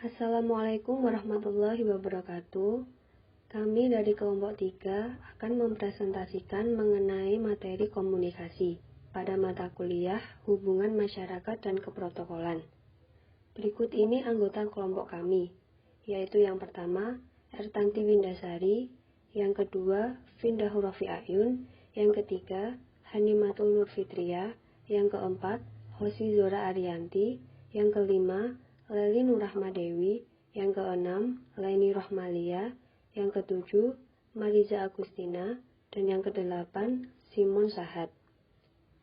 Assalamualaikum warahmatullahi wabarakatuh. Kami dari kelompok 3 akan mempresentasikan mengenai materi komunikasi pada mata kuliah Hubungan Masyarakat dan Keprotokolan. Berikut ini anggota kelompok kami, yaitu yang pertama, Ertanti Windasari, yang kedua, Finda Hurafi Ayun, yang ketiga, Hanimatul Nur Fitria, yang keempat, Hosi Zora Arianti, yang kelima, Leli Nurrahmadewi, yang keenam, Laini Rohmalia, yang ketujuh, Mariza Agustina, dan yang kedelapan, Simon Sahat.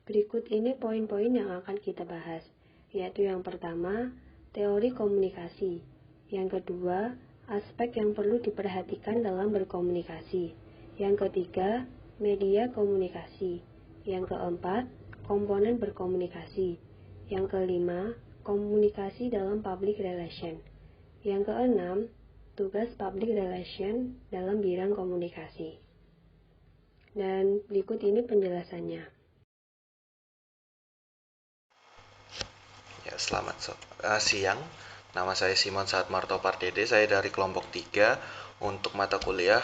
Berikut ini poin-poin yang akan kita bahas, yaitu yang pertama, teori komunikasi, yang kedua, aspek yang perlu diperhatikan dalam berkomunikasi, yang ketiga, media komunikasi, yang keempat, komponen berkomunikasi, yang kelima, komunikasi dalam public relation, yang keenam, tugas public relation dalam bidang komunikasi. Dan berikut ini penjelasannya. Ya, selamat siang. Nama saya Simon Sahat Marto Pardede. Saya dari kelompok 3 untuk mata kuliah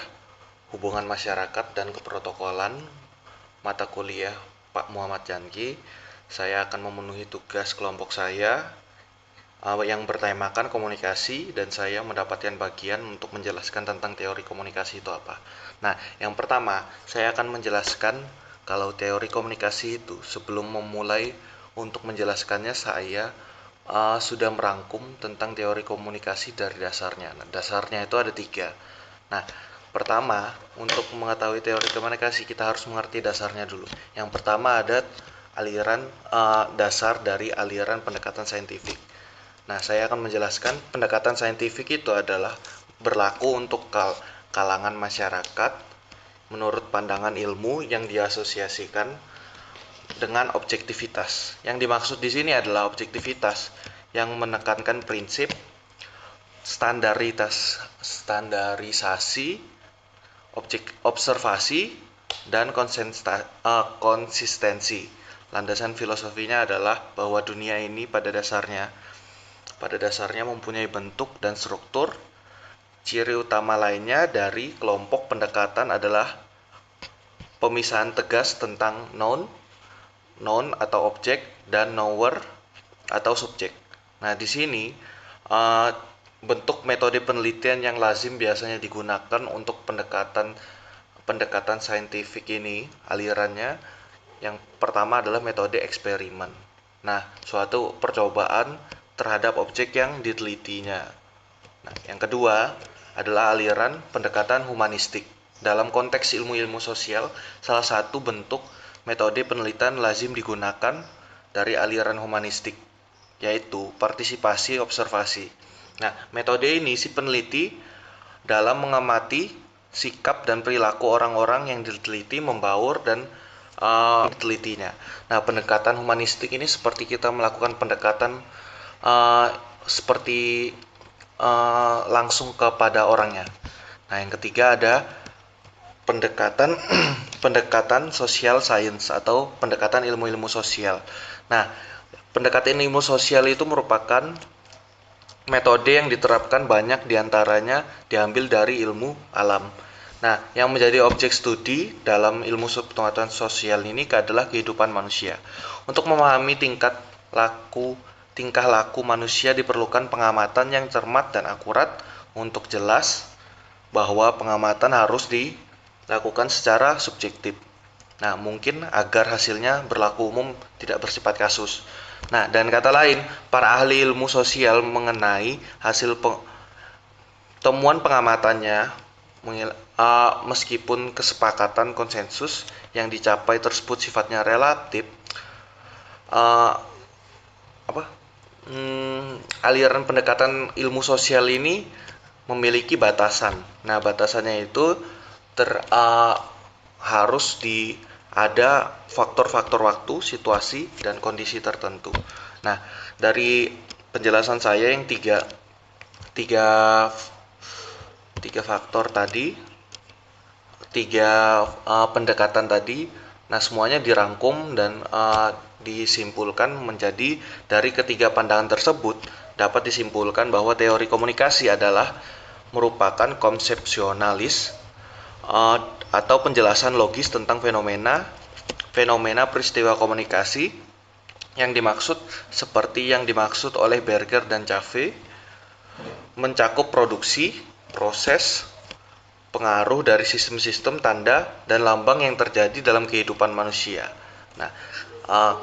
Hubungan Masyarakat dan Keprotokolan, mata kuliah Pak Muhammad Janki. Saya akan memenuhi tugas kelompok saya yang bertemakan komunikasi, dan saya mendapatkan bagian untuk menjelaskan tentang teori komunikasi itu apa. Nah, yang pertama, saya akan menjelaskan kalau teori komunikasi itu. Sebelum memulai untuk menjelaskannya, saya sudah merangkum tentang teori komunikasi dari dasarnya. Nah, dasarnya itu ada 3. Nah, pertama, untuk mengetahui teori komunikasi kita harus mengerti dasarnya dulu. Yang pertama ada aliran dasar dari aliran pendekatan saintifik. Nah, saya akan menjelaskan pendekatan saintifik itu adalah berlaku untuk kalangan masyarakat menurut pandangan ilmu yang diasosiasikan dengan objektivitas. Yang dimaksud di sini adalah objektivitas yang menekankan prinsip standarisasi, observasi, dan konsistensi. Landasan filosofinya adalah bahwa dunia ini pada dasarnya mempunyai bentuk dan struktur. Ciri utama lainnya dari kelompok pendekatan adalah pemisahan tegas tentang noun atau objek, dan knower atau subjek. Nah, di sini bentuk metode penelitian yang lazim biasanya digunakan untuk pendekatan saintifik ini, alirannya yang pertama adalah metode eksperimen. Nah, suatu percobaan terhadap objek yang ditelitinya. Nah, yang kedua adalah aliran pendekatan humanistik. Dalam konteks ilmu-ilmu sosial, salah satu bentuk metode penelitian lazim digunakan dari aliran humanistik, yaitu partisipasi observasi. Nah, metode ini si peneliti dalam mengamati sikap dan perilaku orang-orang yang diteliti, membaur dan ditelitinya. Nah, pendekatan humanistik ini seperti kita melakukan pendekatan seperti langsung kepada orangnya. Nah, yang ketiga ada pendekatan social science atau pendekatan ilmu-ilmu sosial. Nah, pendekatan ilmu sosial itu merupakan metode yang diterapkan banyak diantaranya diambil dari ilmu alam. Nah, yang menjadi objek studi dalam ilmu pengetahuan sosial ini adalah kehidupan manusia. Untuk memahami tingkah laku manusia diperlukan pengamatan yang cermat dan akurat. Untuk jelas bahwa pengamatan harus dilakukan secara subjektif. Nah, mungkin agar hasilnya berlaku umum, tidak bersifat kasus. Nah, dan kata lain, para ahli ilmu sosial mengenai hasil temuan pengamatannya, meskipun kesepakatan konsensus yang dicapai tersebut sifatnya relatif, aliran pendekatan ilmu sosial ini memiliki batasan. Nah, batasannya itu harus ada faktor-faktor waktu, situasi, dan kondisi tertentu. Nah, dari penjelasan saya yang tiga faktor tadi, pendekatan tadi, nah semuanya dirangkum dan disimpulkan menjadi dari ketiga pandangan tersebut dapat disimpulkan bahwa teori komunikasi adalah merupakan konsepsionalis atau penjelasan logis tentang fenomena peristiwa komunikasi yang dimaksud seperti yang dimaksud oleh Berger dan Cave, mencakup produksi, proses, pengaruh dari sistem-sistem tanda dan lambang yang terjadi dalam kehidupan manusia. Nah,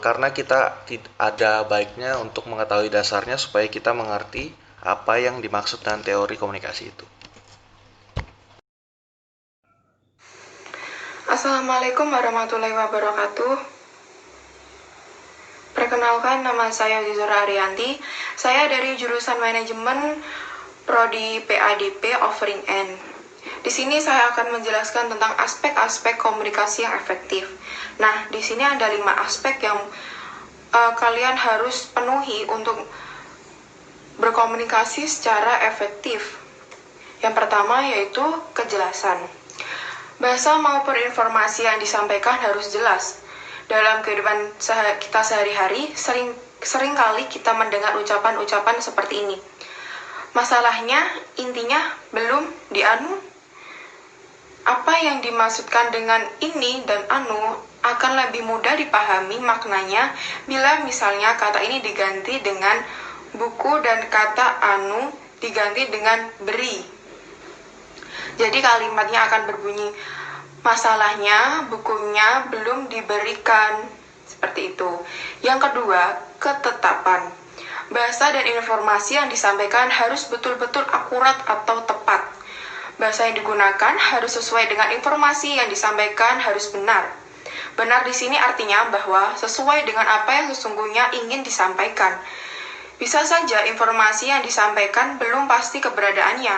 karena kita ada baiknya untuk mengetahui dasarnya supaya kita mengerti apa yang dimaksud dengan teori komunikasi itu. Assalamualaikum warahmatullahi wabarakatuh. Perkenalkan, nama saya Zizora Arianti. Saya dari jurusan manajemen Prodi PADP Offering N. Di sini saya akan menjelaskan tentang aspek-aspek komunikasi yang efektif. Nah, di sini ada 5 aspek yang kalian harus penuhi untuk berkomunikasi secara efektif. Yang pertama yaitu kejelasan. Bahasa maupun informasi yang disampaikan harus jelas. Dalam kehidupan kita sehari-hari, seringkali kita mendengar ucapan-ucapan seperti ini. Masalahnya, intinya belum dianu. Apa yang dimaksudkan dengan ini dan anu akan lebih mudah dipahami maknanya bila misalnya kata ini diganti dengan buku dan kata anu diganti dengan beri. Jadi kalimatnya akan berbunyi, masalahnya bukunya belum diberikan. Seperti itu. Yang kedua, ketetapan. Bahasa dan informasi yang disampaikan harus betul-betul akurat atau tepat. Bahasa yang digunakan harus sesuai dengan informasi yang disampaikan, harus benar. Benar di sini artinya bahwa sesuai dengan apa yang sesungguhnya ingin disampaikan. Bisa saja informasi yang disampaikan belum pasti keberadaannya,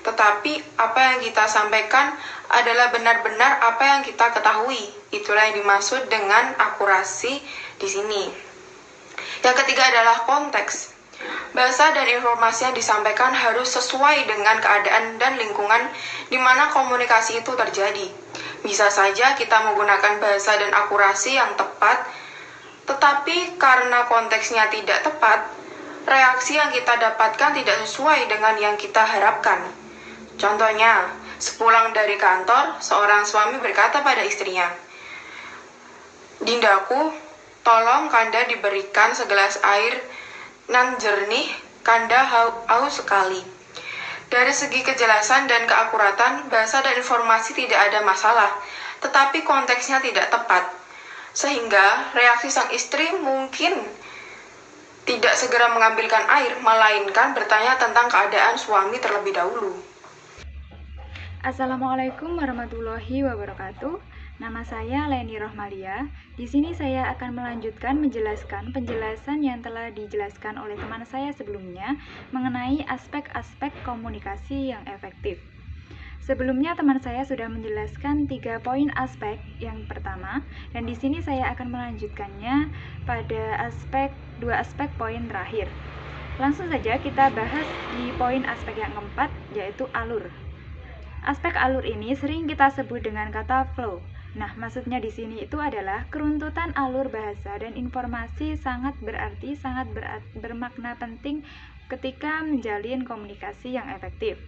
tetapi apa yang kita sampaikan adalah benar-benar apa yang kita ketahui. Itulah yang dimaksud dengan akurasi di sini. Yang ketiga adalah konteks. Bahasa dan informasi yang disampaikan harus sesuai dengan keadaan dan lingkungan di mana komunikasi itu terjadi. Bisa saja kita menggunakan bahasa dan akurasi yang tepat, tetapi karena konteksnya tidak tepat, reaksi yang kita dapatkan tidak sesuai dengan yang kita harapkan. Contohnya, sepulang dari kantor, seorang suami berkata pada istrinya, "Dindaku, tolong Kanda diberikan segelas air nan jernih, Kanda haus sekali." Dari segi kejelasan dan keakuratan, bahasa dan informasi tidak ada masalah, tetapi konteksnya tidak tepat. Sehingga reaksi sang istri mungkin tidak segera mengambilkan air, melainkan bertanya tentang keadaan suami terlebih dahulu. Assalamualaikum warahmatullahi wabarakatuh. Nama saya Leni Rohmalia. Di sini saya akan melanjutkan menjelaskan penjelasan yang telah dijelaskan oleh teman saya sebelumnya mengenai aspek-aspek komunikasi yang efektif. Sebelumnya teman saya sudah menjelaskan 3 poin aspek yang pertama, dan di sini saya akan melanjutkannya pada 2 aspek poin terakhir. Langsung saja kita bahas di poin aspek yang keempat, yaitu alur. Aspek alur ini sering kita sebut dengan kata flow. Nah, maksudnya di sini itu adalah keruntutan alur bahasa dan informasi sangat bermakna penting ketika menjalin komunikasi yang efektif.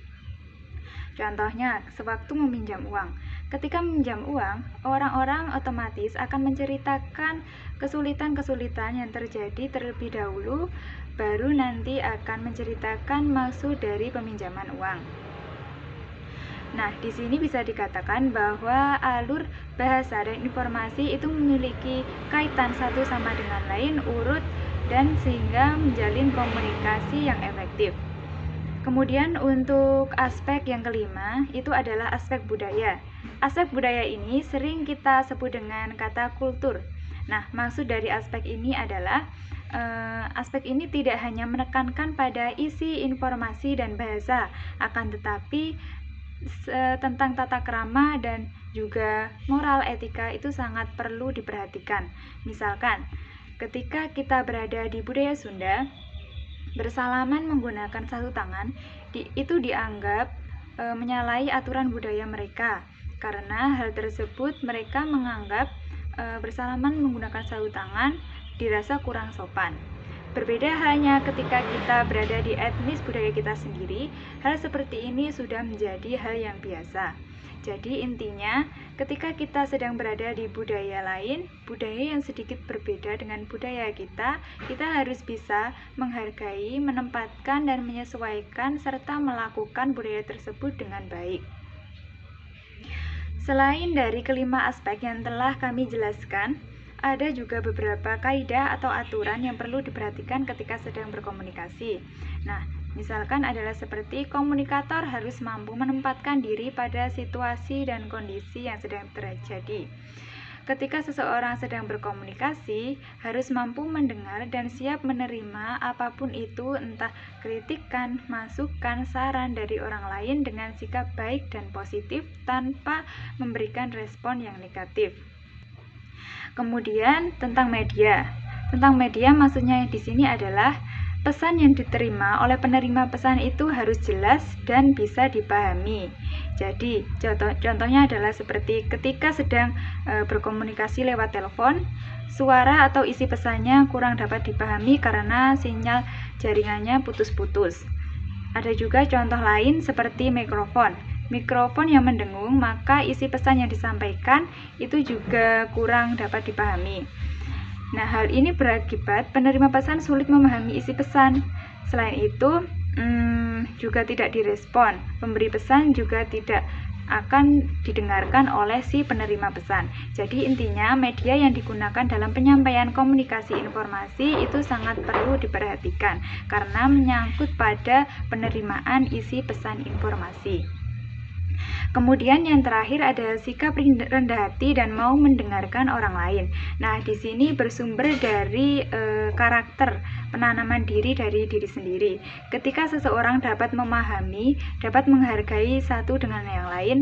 Contohnya, sewaktu meminjam uang. Ketika meminjam uang, orang-orang otomatis akan menceritakan kesulitan-kesulitan yang terjadi terlebih dahulu, baru nanti akan menceritakan maksud dari peminjaman uang. Nah, di sini bisa dikatakan bahwa alur bahasa dan informasi itu memiliki kaitan satu sama dengan lain, urut, dan sehingga menjalin komunikasi yang efektif. Kemudian untuk aspek yang kelima, itu adalah aspek budaya. Aspek budaya ini sering kita sebut dengan kata kultur. Nah, maksud dari aspek ini adalah aspek ini tidak hanya menekankan pada isi informasi dan bahasa, akan tetapi tentang tata krama dan juga moral etika itu sangat perlu diperhatikan. Misalkan, ketika kita berada di budaya Sunda, bersalaman menggunakan satu tangan itu dianggap menyalahi aturan budaya mereka. Karena hal tersebut mereka menganggap bersalaman menggunakan satu tangan dirasa kurang sopan. Berbeda halnya ketika kita berada di etnis budaya kita sendiri, hal seperti ini sudah menjadi hal yang biasa. Jadi intinya, ketika kita sedang berada di budaya lain, budaya yang sedikit berbeda dengan budaya kita harus bisa menghargai, menempatkan, dan menyesuaikan serta melakukan budaya tersebut dengan baik. Selain dari kelima aspek yang telah kami jelaskan, ada juga beberapa kaidah atau aturan yang perlu diperhatikan ketika sedang berkomunikasi. Nah, misalkan adalah seperti komunikator harus mampu menempatkan diri pada situasi dan kondisi yang sedang terjadi. Ketika seseorang sedang berkomunikasi, harus mampu mendengar dan siap menerima apapun itu, entah kritikan, masukan, saran dari orang lain dengan sikap baik dan positif tanpa memberikan respon yang negatif. Kemudian tentang media. Tentang media maksudnya di sini adalah pesan yang diterima oleh penerima pesan itu harus jelas dan bisa dipahami. Jadi, contohnya adalah seperti ketika sedang berkomunikasi lewat telepon, suara atau isi pesannya kurang dapat dipahami karena sinyal jaringannya putus-putus. Ada juga contoh lain seperti mikrofon. Mikrofon yang mendengung, maka isi pesan yang disampaikan itu juga kurang dapat dipahami. Nah, hal ini berakibat penerima pesan sulit memahami isi pesan. Selain itu, juga tidak direspon. Pemberi pesan juga tidak akan didengarkan oleh si penerima pesan. Jadi intinya media yang digunakan dalam penyampaian komunikasi informasi itu sangat perlu diperhatikan karena menyangkut pada penerimaan isi pesan informasi. Kemudian yang terakhir ada sikap rendah hati dan mau mendengarkan orang lain. Nah, di sini bersumber dari karakter penanaman diri dari diri sendiri. Ketika seseorang dapat memahami, dapat menghargai satu dengan yang lain,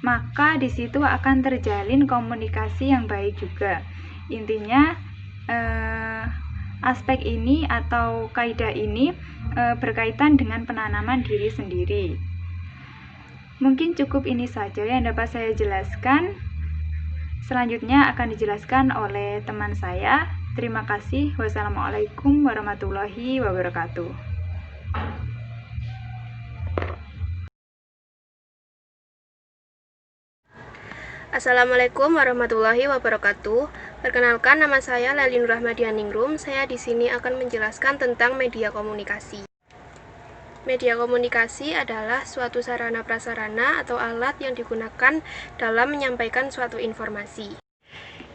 maka di situ akan terjalin komunikasi yang baik juga. Intinya aspek ini atau kaidah ini berkaitan dengan penanaman diri sendiri. Mungkin cukup ini saja yang dapat saya jelaskan. Selanjutnya akan dijelaskan oleh teman saya. Terima kasih. Wassalamualaikum warahmatullahi wabarakatuh. Assalamualaikum warahmatullahi wabarakatuh. Perkenalkan, nama saya Lalin Rahmadianingrum. Saya di sini akan menjelaskan tentang media komunikasi. Media komunikasi adalah suatu sarana prasarana atau alat yang digunakan dalam menyampaikan suatu informasi.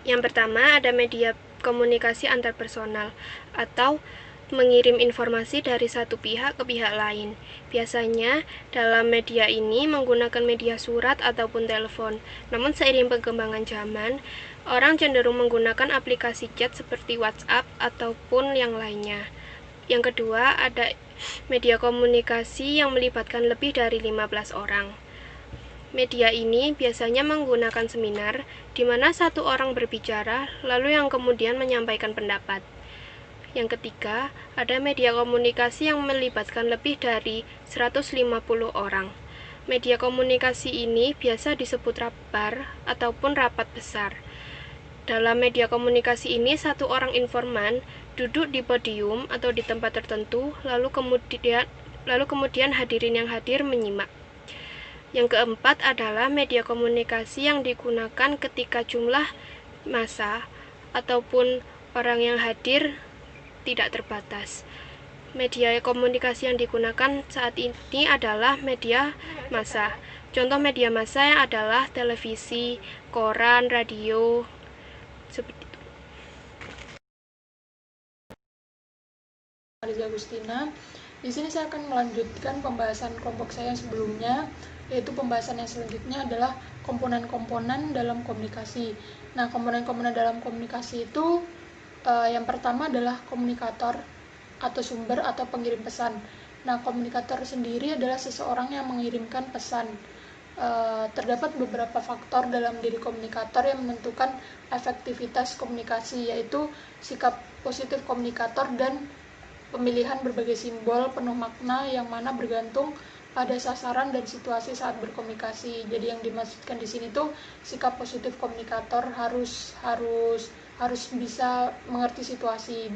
Yang pertama ada media komunikasi antarpersonal atau mengirim informasi dari satu pihak ke pihak lain. Biasanya dalam media ini menggunakan media surat ataupun telepon. Namun seiring perkembangan zaman, orang cenderung menggunakan aplikasi chat seperti WhatsApp ataupun yang lainnya. Yang kedua, ada media komunikasi yang melibatkan lebih dari 15 orang. Media ini biasanya menggunakan seminar, di mana satu orang berbicara, lalu yang kemudian menyampaikan pendapat. Yang ketiga, ada media komunikasi yang melibatkan lebih dari 150 orang. Media komunikasi ini biasa disebut rabar ataupun rapat besar. Dalam media komunikasi ini, satu orang informan duduk di podium atau di tempat tertentu, lalu kemudian hadirin yang hadir menyimak. Yang keempat adalah media komunikasi yang digunakan ketika jumlah massa ataupun orang yang hadir tidak terbatas. Media komunikasi yang digunakan saat ini adalah media massa. Contoh media massa yang adalah televisi, koran, radio, seperti itu. Aliza Agustina. Di sini saya akan melanjutkan pembahasan kelompok saya yang sebelumnya, yaitu pembahasan yang selanjutnya adalah komponen-komponen dalam komunikasi. Nah, komponen-komponen dalam komunikasi itu yang pertama adalah komunikator atau sumber atau pengirim pesan. Nah, komunikator sendiri adalah seseorang yang mengirimkan pesan. Terdapat beberapa faktor dalam diri komunikator yang menentukan efektivitas komunikasi, yaitu sikap positif komunikator dan pemilihan berbagai simbol penuh makna yang mana bergantung pada sasaran dan situasi saat berkomunikasi. Jadi yang dimaksudkan di sini tuh sikap positif komunikator harus bisa mengerti situasi.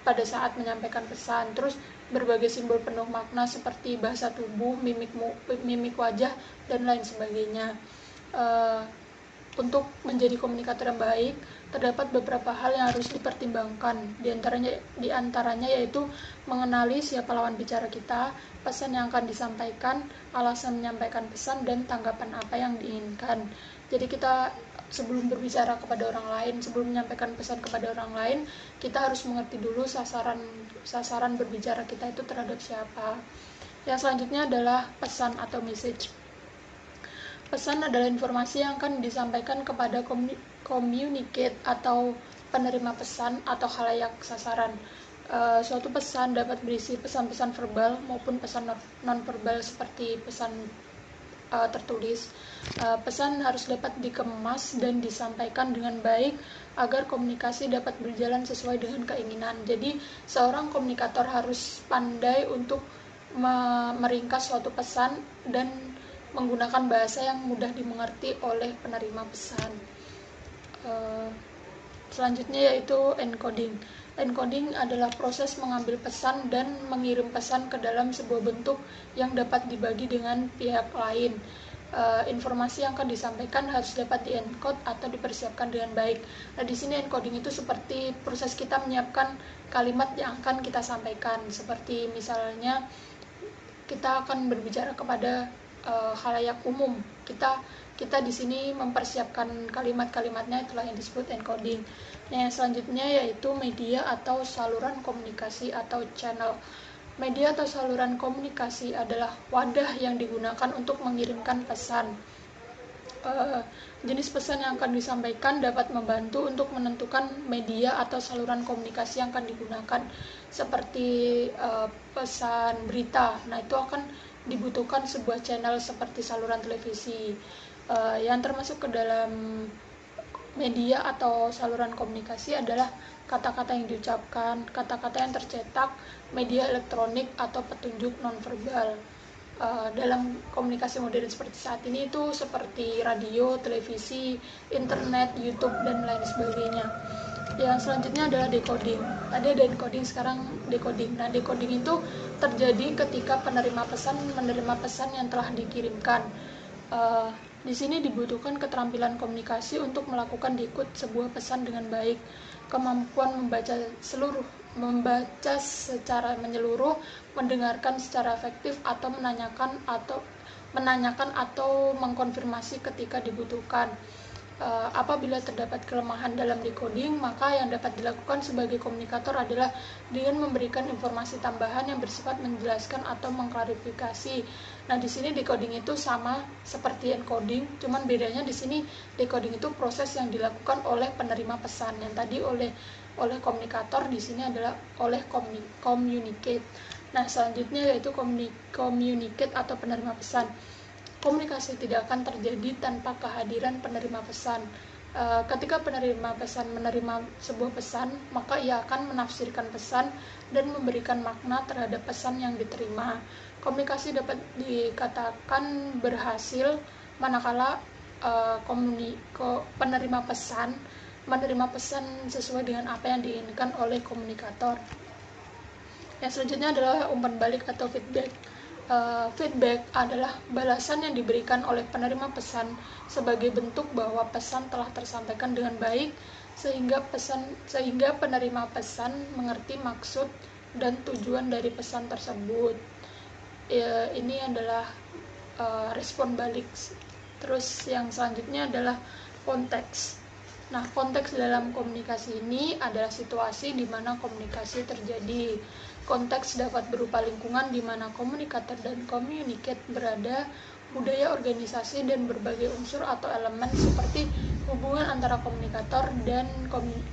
pada saat menyampaikan pesan. Terus berbagai simbol penuh makna seperti bahasa tubuh, mimik wajah, dan lain sebagainya. Untuk menjadi komunikator yang baik, terdapat beberapa hal yang harus dipertimbangkan. Di antaranya yaitu mengenali siapa lawan bicara kita, pesan yang akan disampaikan, alasan menyampaikan pesan, dan tanggapan apa yang diinginkan. Jadi kita sebelum berbicara kepada orang lain, sebelum menyampaikan pesan kepada orang lain, kita harus mengerti dulu sasaran berbicara kita itu terhadap siapa. Yang selanjutnya adalah pesan atau message. Pesan adalah informasi yang akan disampaikan kepada communicate atau penerima pesan atau khalayak sasaran. Suatu pesan dapat berisi pesan-pesan verbal maupun pesan non-verbal seperti pesan tertulis. Pesan harus dapat dikemas dan disampaikan dengan baik agar komunikasi dapat berjalan sesuai dengan keinginan. Jadi seorang komunikator harus pandai untuk meringkas suatu pesan dan menggunakan bahasa yang mudah dimengerti oleh penerima pesan. Selanjutnya yaitu encoding. Encoding adalah proses mengambil pesan dan mengirim pesan ke dalam sebuah bentuk yang dapat dibagi dengan pihak lain. Informasi yang akan disampaikan harus dapat di-encode atau dipersiapkan dengan baik. Nah, di sini encoding itu seperti proses kita menyiapkan kalimat yang akan kita sampaikan. Seperti misalnya kita akan berbicara kepada khalayak umum. Kita di sini mempersiapkan kalimat-kalimatnya, itulah yang disebut encoding. Nah, yang selanjutnya yaitu media atau saluran komunikasi atau channel. Media atau saluran komunikasi adalah wadah yang digunakan untuk mengirimkan pesan. Jenis pesan yang akan disampaikan dapat membantu untuk menentukan media atau saluran komunikasi yang akan digunakan, seperti pesan berita. Nah, itu akan dibutuhkan sebuah channel seperti saluran televisi. Yang termasuk ke dalam media atau saluran komunikasi adalah kata-kata yang diucapkan, kata-kata yang tercetak, media elektronik, atau petunjuk nonverbal. Dalam komunikasi modern seperti saat ini itu seperti radio, televisi, internet, YouTube, dan lain sebagainya. Yang selanjutnya adalah decoding. Tadi ada encoding, sekarang decoding. Nah, decoding itu terjadi ketika penerima pesan menerima pesan yang telah dikirimkan. Di sini dibutuhkan keterampilan komunikasi untuk melakukan decode sebuah pesan dengan baik, kemampuan membaca secara menyeluruh, mendengarkan secara efektif, atau menanyakan atau mengkonfirmasi ketika dibutuhkan. Apabila terdapat kelemahan dalam decoding, maka yang dapat dilakukan sebagai komunikator adalah dengan memberikan informasi tambahan yang bersifat menjelaskan atau mengklarifikasi. Nah, di sini decoding itu sama seperti encoding, cuman bedanya di sini decoding itu proses yang dilakukan oleh penerima pesan, yang tadi oleh komunikator, di sini adalah oleh communicate. Nah, selanjutnya yaitu communicate atau penerima pesan. Komunikasi tidak akan terjadi tanpa kehadiran penerima pesan. Ketika penerima pesan menerima sebuah pesan, maka ia akan menafsirkan pesan dan memberikan makna terhadap pesan yang diterima. Komunikasi dapat dikatakan berhasil manakala penerima pesan menerima pesan sesuai dengan apa yang diinginkan oleh komunikator. Yang selanjutnya adalah umpan balik atau feedback. Feedback adalah balasan yang diberikan oleh penerima pesan sebagai bentuk bahwa pesan telah tersampaikan dengan baik, sehingga penerima pesan mengerti maksud dan tujuan dari pesan tersebut. Ini adalah respon balik. Terus yang selanjutnya adalah konteks. Nah, konteks dalam komunikasi ini adalah situasi di mana komunikasi terjadi. Konteks dapat berupa lingkungan di mana komunikator dan communicate berada, budaya organisasi, dan berbagai unsur atau elemen seperti hubungan antara komunikator dan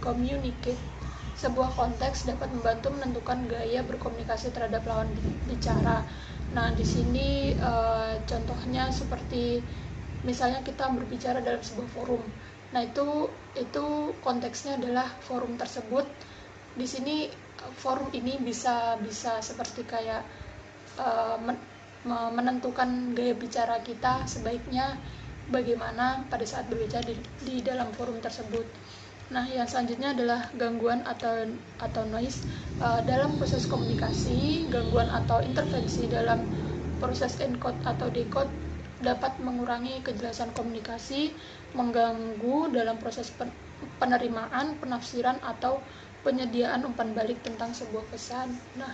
communicate. Sebuah konteks dapat membantu menentukan gaya berkomunikasi terhadap lawan bicara. Nah, di sini contohnya seperti misalnya kita berbicara dalam sebuah forum. Nah, itu konteksnya adalah forum tersebut. Di sini forum ini bisa seperti kayak menentukan gaya bicara kita sebaiknya bagaimana pada saat berbicara di dalam forum tersebut. Nah, yang selanjutnya adalah gangguan atau noise. Dalam proses komunikasi, gangguan atau intervensi dalam proses encode atau decode dapat mengurangi kejelasan komunikasi, mengganggu dalam proses penerimaan, penafsiran, atau penyediaan umpan balik tentang sebuah pesan. Nah,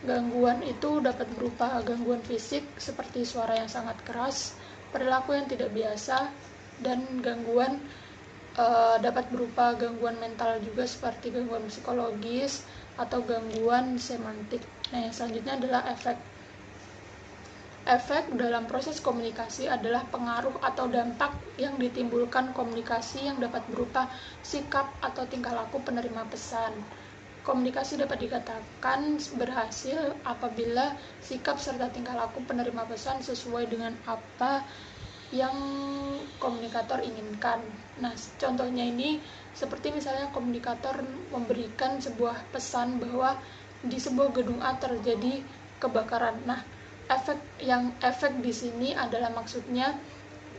gangguan itu dapat berupa gangguan fisik seperti suara yang sangat keras, perilaku yang tidak biasa, dan gangguan dapat berupa gangguan mental juga seperti gangguan psikologis atau gangguan semantik. Nah, yang selanjutnya adalah efek. Efek dalam proses komunikasi adalah pengaruh atau dampak yang ditimbulkan komunikasi yang dapat berupa sikap atau tingkah laku penerima pesan. Komunikasi dapat dikatakan berhasil apabila sikap serta tingkah laku penerima pesan sesuai dengan apa yang komunikator inginkan. Nah, contohnya ini seperti misalnya komunikator memberikan sebuah pesan bahwa di sebuah gedung A terjadi kebakaran. Nah, efek di sini adalah maksudnya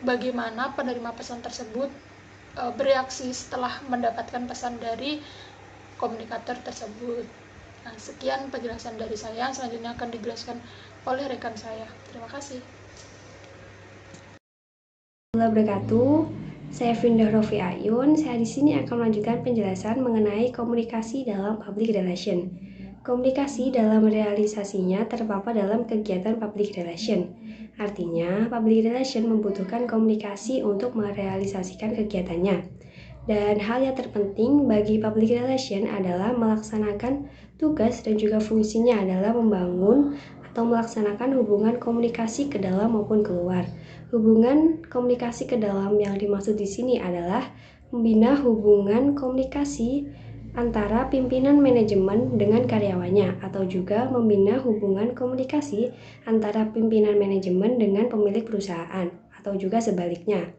bagaimana penerima pesan tersebut bereaksi setelah mendapatkan pesan dari komunikator tersebut. Nah, sekian penjelasan dari saya. Selanjutnya akan dijelaskan oleh rekan saya. Terima kasih. Wabarakatuh. Saya Findah Rofi Ayun. Saya di sini akan melanjutkan penjelasan mengenai komunikasi dalam public relation. Komunikasi dalam realisasinya terpapar dalam kegiatan public relation. Artinya, public relation membutuhkan komunikasi untuk merealisasikan kegiatannya. Dan hal yang terpenting bagi public relation adalah melaksanakan tugas dan juga fungsinya adalah membangun atau melaksanakan hubungan komunikasi ke dalam maupun keluar. Hubungan komunikasi ke dalam yang dimaksud di sini adalah membina hubungan komunikasi antara pimpinan manajemen dengan karyawannya, atau juga membina hubungan komunikasi antara pimpinan manajemen dengan pemilik perusahaan, atau juga sebaliknya.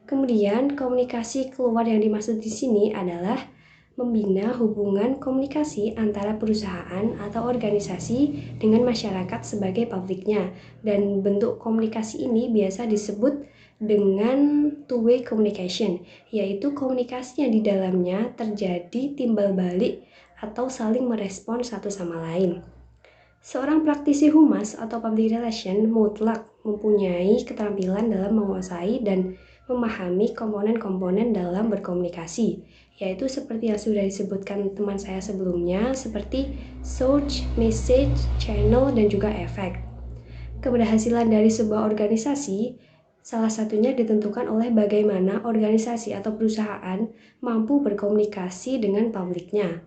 Kemudian, komunikasi keluar yang dimaksud di sini adalah membina hubungan komunikasi antara perusahaan atau organisasi dengan masyarakat sebagai publiknya. Dan bentuk komunikasi ini biasa disebut dengan two-way communication, yaitu komunikasi yang di dalamnya terjadi timbal balik atau saling merespon satu sama lain. Seorang praktisi humas atau public relation mutlak mempunyai keterampilan dalam menguasai dan memahami komponen-komponen dalam berkomunikasi, yaitu seperti yang sudah disebutkan teman saya sebelumnya, seperti source, message, channel, dan juga efek. Keberhasilan dari sebuah organisasi salah satunya ditentukan oleh bagaimana organisasi atau perusahaan mampu berkomunikasi dengan publiknya.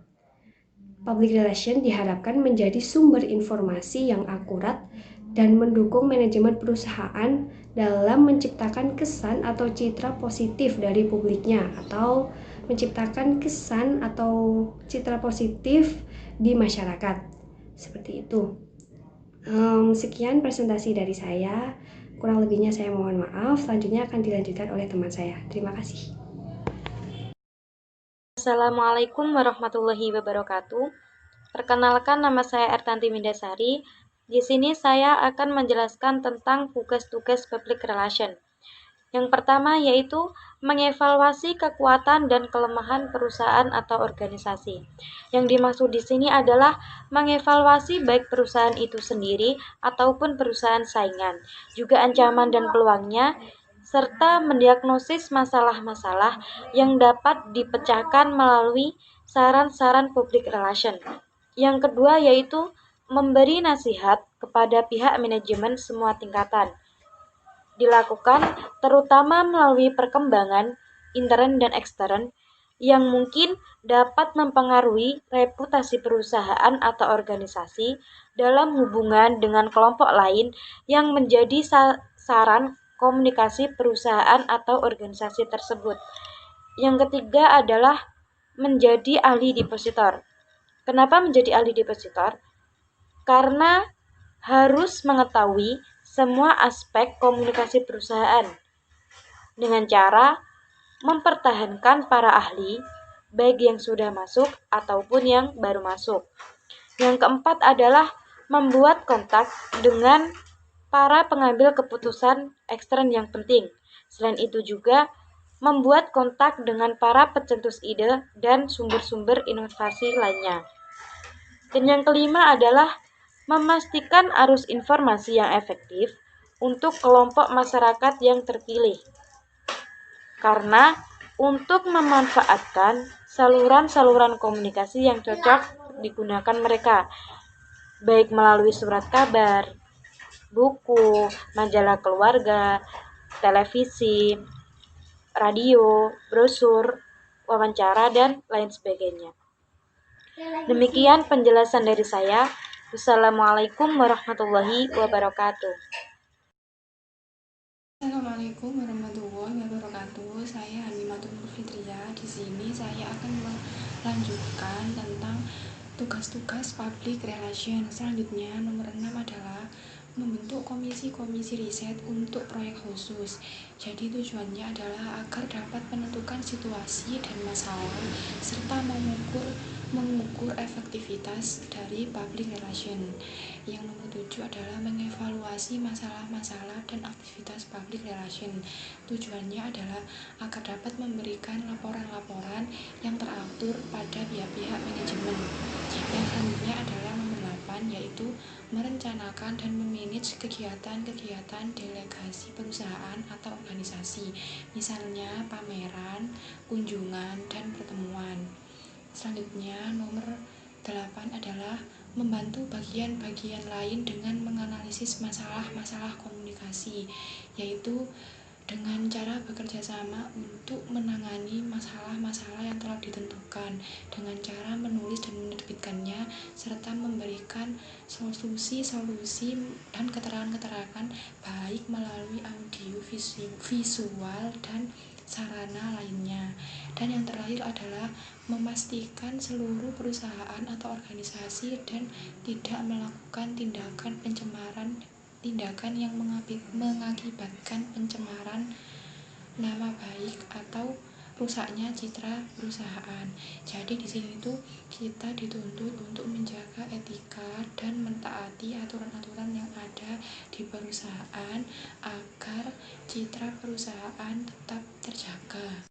Public relation diharapkan menjadi sumber informasi yang akurat dan mendukung manajemen perusahaan dalam menciptakan kesan atau citra positif dari publiknya, atau menciptakan kesan atau citra positif di masyarakat. Seperti itu. Sekian presentasi dari saya. Kurang lebihnya saya mohon maaf. Selanjutnya akan dilanjutkan oleh teman saya. Terima kasih. Assalamualaikum warahmatullahi wabarakatuh. Perkenalkan, nama saya Ertanti Mindasari. Di sini saya akan menjelaskan tentang tugas-tugas public relation. Yang pertama yaitu mengevaluasi kekuatan dan kelemahan perusahaan atau organisasi. Yang dimaksud di sini adalah mengevaluasi baik perusahaan itu sendiri ataupun perusahaan saingan, juga ancaman dan peluangnya, serta mendiagnosis masalah-masalah yang dapat dipecahkan melalui saran-saran public relation. Yang kedua yaitu memberi nasihat kepada pihak manajemen semua tingkatan. Dilakukan terutama melalui perkembangan intern dan ekstern yang mungkin dapat mempengaruhi reputasi perusahaan atau organisasi dalam hubungan dengan kelompok lain yang menjadi sasaran komunikasi perusahaan atau organisasi tersebut. Yang ketiga adalah menjadi ahli depositor. Kenapa menjadi ahli depositor? Karena harus mengetahui semua aspek komunikasi perusahaan dengan cara mempertahankan para ahli, baik yang sudah masuk ataupun yang baru masuk. Yang keempat adalah membuat kontak dengan para pengambil keputusan ekstern yang penting. Selain itu juga membuat kontak dengan para pencetus ide dan sumber-sumber inovasi lainnya. Dan yang kelima adalah memastikan arus informasi yang efektif untuk kelompok masyarakat yang terpilih. Karena untuk memanfaatkan saluran-saluran komunikasi yang cocok digunakan mereka, baik melalui surat kabar, buku, majalah keluarga, televisi, radio, brosur, wawancara, dan lain sebagainya. Demikian penjelasan dari saya. Wassalamualaikum warahmatullahi wabarakatuh. Assalamualaikum warahmatullahi wabarakatuh. Saya Hanimatul Fitria. Di sini saya akan melanjutkan tentang tugas-tugas public relation. Selanjutnya nomor 6 adalah membentuk komisi-komisi riset untuk proyek khusus. Jadi tujuannya adalah agar dapat menentukan situasi dan masalah serta mengukur efektivitas dari public relation. Yang nomor 7 adalah mengevaluasi masalah-masalah dan aktivitas public relation. Tujuannya adalah agar dapat memberikan laporan-laporan yang teratur pada pihak-pihak manajemen. Yang selanjutnya adalah nomor 8, yaitu merencanakan dan memanage kegiatan-kegiatan delegasi perusahaan atau organisasi, misalnya pameran, kunjungan, dan pertemuan. Selanjutnya nomor 8 adalah membantu bagian-bagian lain dengan menganalisis masalah-masalah komunikasi, yaitu dengan cara bekerja sama untuk menangani masalah-masalah yang telah ditentukan dengan cara menulis dan menerbitkannya serta memberikan solusi-solusi dan keterangan-keterangan baik melalui audio, visual, dan sarana lainnya. Dan yang terakhir adalah memastikan seluruh perusahaan atau organisasi dan tidak melakukan tindakan yang mengakibatkan pencemaran nama baik atau rusaknya citra perusahaan. Jadi di sini tuh kita dituntut untuk menjaga etika dan mentaati aturan-aturan yang ada di perusahaan agar citra perusahaan tetap terjaga.